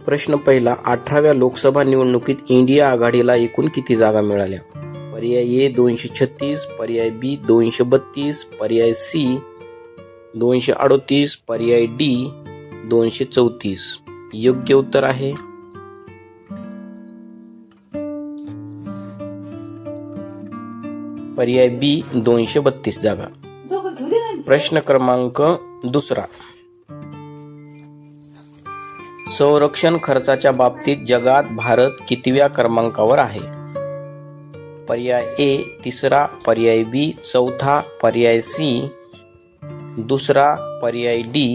प्रश्न पहिला, 18व्या लोकसभा निवडणुकीत इंडिया आघाडीला एकूण किती जागा मिळाल्या? पर्याय ए 236, पर्याय बी 232, पर्याय सी 238, पर्याय डी 234. योग्य उत्तर आहे पर्याय बी 232 जागा. प्रश्न क्रमांक दुसरा, संरक्षण खर्चाच्या बाबतीत जगात भारत कितव्या क्रमांकावर आहे? पर्याय ए 3, पर्याय बी 4, पर्याय सी 2, पर्याय डी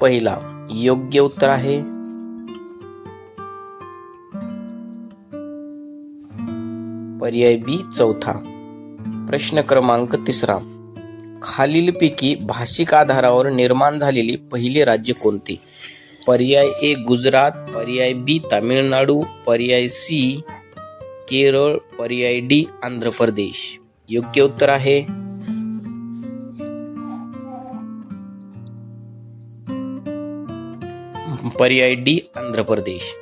1. योग्य उत्तर आहे पर्याय बी 4. प्रश्न क्रमांक 3, खालीलपैकी भाषिक आधारावर निर्माण झालेले पहिले राज्य कोणते? पर्याय ए गुजरात, पर्याय बी तामिळनाडू, पर्याय सी केरळ, पर्याय डी आंध्र प्रदेश. योग्य उत्तर आहे पर्याय डी आंध्र प्रदेश.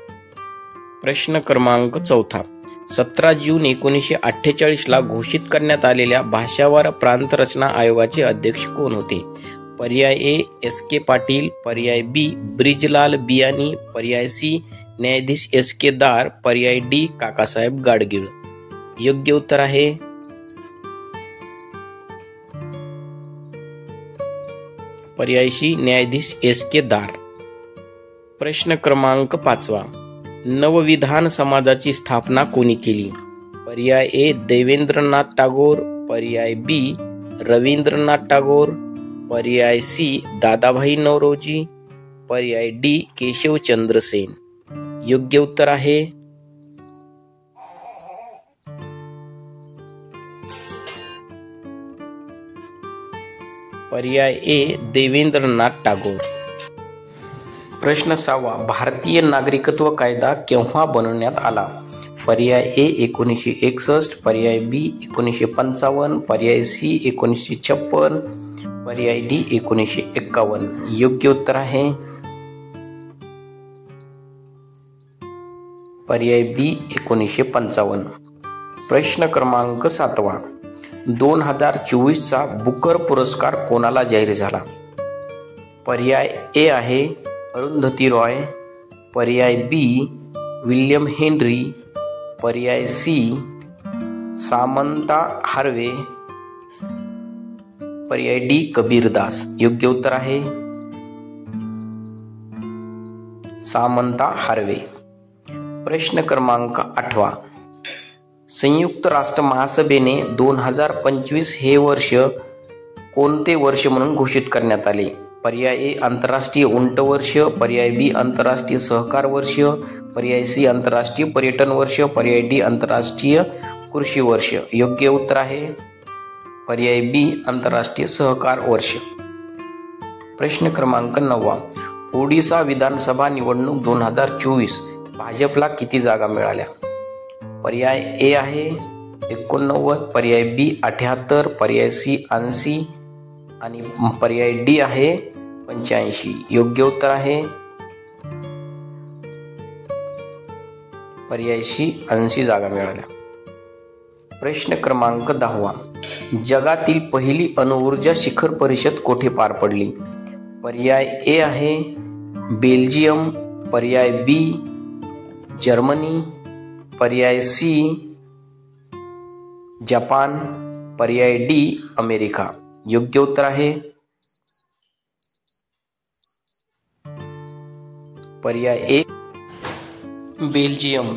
प्रश्न क्रमांक 4, 17 जून 1948 ला घोषित करण्यात आलेल्या भाषावार प्रांत रचना आयोगाचे अध्यक्ष कोण होते? पर्याय ए एस के पाटील, पर्याय बी ब्रिजलाल बियानी, पर्याय सी न्यायाधीश एस के दार, पर्याय डी काकासाहेब गाडगीळ. योग्य उत्तर आहे पर्याय सी न्यायाधीश एस के दार. प्रश्न क्रमांक 5, नवविधान समाजाची स्थापना कोणी केली? पर्याय ए देवेंद्रनाथ टागोर, पर्याय बी रवींद्रनाथ टागोर, पर्याय सी दादाभाई नौरोजी, पर्याय डी केशवचंद्र सेन. योग्य उत्तर आहे पर्याय ए देवेंद्रनाथ टागोर. प्रश्न 6, भारतीय नागरिकत्व कायदा केव्हा बनवण्यात आला? पर्याय ए 1961, पर्याय बी 1955, पर्याय सी 1956, पर्याय डी 1951. योग्य उत्तर आहे पर्याय बी 1955. प्रश्न क्रमांक 7, 2024 चा बुकर पुरस्कार कोणाला जाहीर झाला? पर्याय ए आहे अरुंधती रॉय, पर्याय बी विल्यम हेनरी, पर्याय सी सामंता हार्वे, पर्याय डी कबीर दास. योग्य उत्तर आहे सामंता हार्वे. प्रश्न क्रमांक 8, संयुक्त राष्ट्र महासभेने 2025 हे वर्ष कोणते वर्ष म्हणून घोषित करण्यात आले? पर्याय ए आंतरराष्ट्रीय उंट वर्ष, पर्याय बी आंतरराष्ट्रीय सहकार वर्ष, पर्याय सी आंतरराष्ट्रीय पर्यटन वर्ष, पर्याय डी आंतरराष्ट्रीय कृषी वर्ष. योग्य उत्तर आहे पर्याय बी आंतरराष्ट्रीय सहकार वर्ष. प्रश्न क्रमांक 9, ओडिशा विधानसभा निवडणूक 2024 भाजपला किती जागा मिळाल्या? पर्याय ए आहे 89, पर्याय बी 78, पर्याय सी 80 आणि पर्याय डी आहे 85. योग्य उत्तर आहे पर्याय सी 80 जागा मिळाल्या. प्रश्न क्रमांक 10, जगातील पहिली अणुऊर्जा शिखर परिषद कोठे पार पडली? पर्याय ए आहे बेल्जियम, पर्याय बी जर्मनी, पर्याय सी जपान, पर्याय डी अमेरिका. योग्य उत्तर आहे पर्याय ए बेल्जियम.